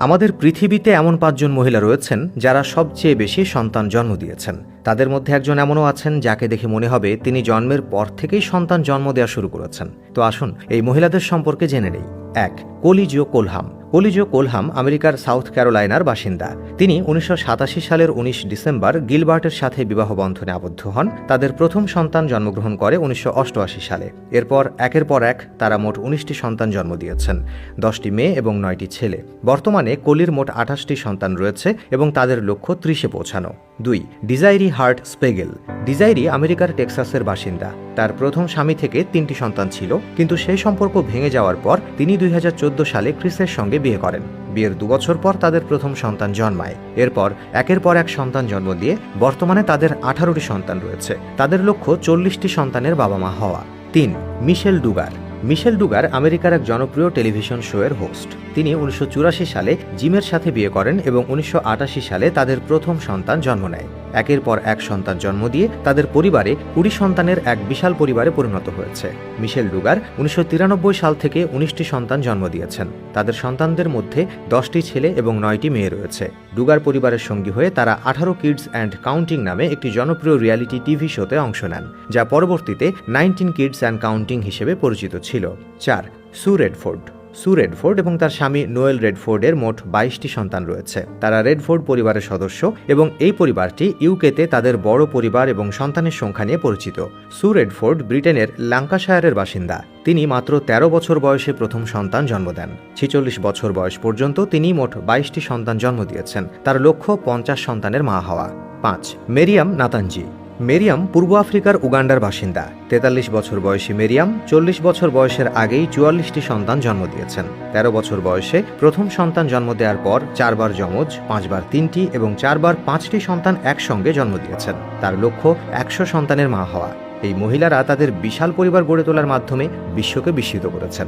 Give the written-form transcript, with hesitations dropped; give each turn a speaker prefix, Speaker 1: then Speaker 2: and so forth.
Speaker 1: আমাদের পৃথিবীতে এমন ৫ জন মহিলা রয়েছেন যারা সবচেয়ে বেশি সন্তান জন্ম দিয়েছেন। তাদের মধ্যে একজন এমনও আছেন যাকে দেখে মনে হবে তিনি জন্মের পর থেকেই সন্তান জন্ম দেওয়া শুরু করেছেন। তো আসুন এই মহিলাদের সম্পর্কে জেনে নেই। ১. কলিজিও কোলহাম। কলিজিও কোলহাম আমেরিকার সাউথ ক্যারোলাইনার বাসিন্দা। তিনি ১৯৮৭ সালের ১৯ ডিসেম্বর গিলবার্টের সাথে বিবাহ বন্ধনে আবদ্ধ হন। তাদের প্রথম সন্তান জন্মগ্রহণ করে ১৯৮৮ সালে। এরপর একের পর এক তারা মোট ১৯টি সন্তান জন্ম দিয়েছেন, ১০টি মেয়ে এবং ৯টি ছেলে। বর্তমানে কলির মোট ২৮টি সন্তান রয়েছে এবং তাদের লক্ষ্য ৩০-এ পৌঁছানো। ২. ডিজাইরি হার্ট স্পেগেল। ডিজাইরি আমেরিকার টেক্সাসের বাসিন্দা। তার প্রথম স্বামী থেকে ৩টি সন্তান ছিল, কিন্তু সেই সম্পর্ক ভেঙে যাওয়ার পর তিনি ২০১৪ সালে ক্রিসের সঙ্গে বিয়ে করেন। বিয়ের ২ বছর পর তাদের প্রথম সন্তান জন্মায়। এরপর একের পর এক সন্তান জন্ম দিয়ে বর্তমানে তাদের ১৮টি সন্তান রয়েছে। তাদের লক্ষ্য ৪০টি সন্তানের বাবা মা হওয়া। ৩. মিশেল ডুগার। মিশেল ডুগার আমেরিকার এক জনপ্রিয় টেলিভিশন শোয়ের হোস্ট। তিনি ১৯৮৪ সালে জিমের সাথে বিয়ে করেন এবং ১৯৮৮ সালে তাদের প্রথম সন্তান জন্ম নেয়। একের পর এক সন্তান জন্ম দিয়ে তাদের পরিবারে ২০ সন্তানের এক বিশাল পরিবারে পরিণত হয়েছে। মিশেল ডুগার ১৯৯৩ সাল থেকে ১৯টি সন্তান জন্ম দিয়েছেন। তাদের সন্তানদের মধ্যে 10টি ছেলে এবং 9টি মেয়ে রয়েছে। ডুগার পরিবারের সঙ্গী হয়ে তারা ১৮ কিডস অ্যান্ড কাউন্টিং নামে একটি জনপ্রিয় রিয়ালিটি টিভি শোতে অংশ নেন, যা পরবর্তীতে 19 কিডস অ্যান্ড কাউন্টিং হিসেবে পরিচিত ছিল। ৪. সু রেডফোর্ড। সু রেডফোর্ড এবং তার স্বামী নোয়েল রেডফোর্ডের মোট 22টি সন্তান রয়েছে। তারা রেডফোর্ড পরিবারের সদস্য এবং এই পরিবারটি ইউকেতে তাদের বড় পরিবার এবং সন্তানের সংখ্যা নিয়ে পরিচিত। সু রেডফোর্ড ব্রিটেনের ল্যাঙ্কাশায়ারের বাসিন্দা। তিনি মাত্র ১৩ বছর বয়সে প্রথম সন্তান জন্ম দেন। ৪৬ বছর বয়স পর্যন্ত তিনি মোট 22টি সন্তান জন্ম দিয়েছেন। তার লক্ষ্য 50 সন্তানের মা হওয়া। ৫. মেরিয়াম নাতানজি। মেরিয়াম পূর্ব আফ্রিকার উগান্ডার বাসিন্দা। ৪৩ বছর বয়সী মেরিয়াম ৪০ বছর বয়সের আগেই ৪৪টি সন্তান জন্ম দিয়েছেন। ১৩ বছর বয়সে প্রথম সন্তান জন্ম দেওয়ার পর ৪ বার যমজ, ৫ বার ৩টি এবং ৪ বার ৫টি সন্তান একসঙ্গে জন্ম দিয়েছেন। তার লক্ষ্য ১০০ সন্তানের মা হওয়া। এই মহিলারা তাদের বিশাল পরিবার গড়ে তোলার মাধ্যমে বিশ্বকে বিস্মিত করেছেন।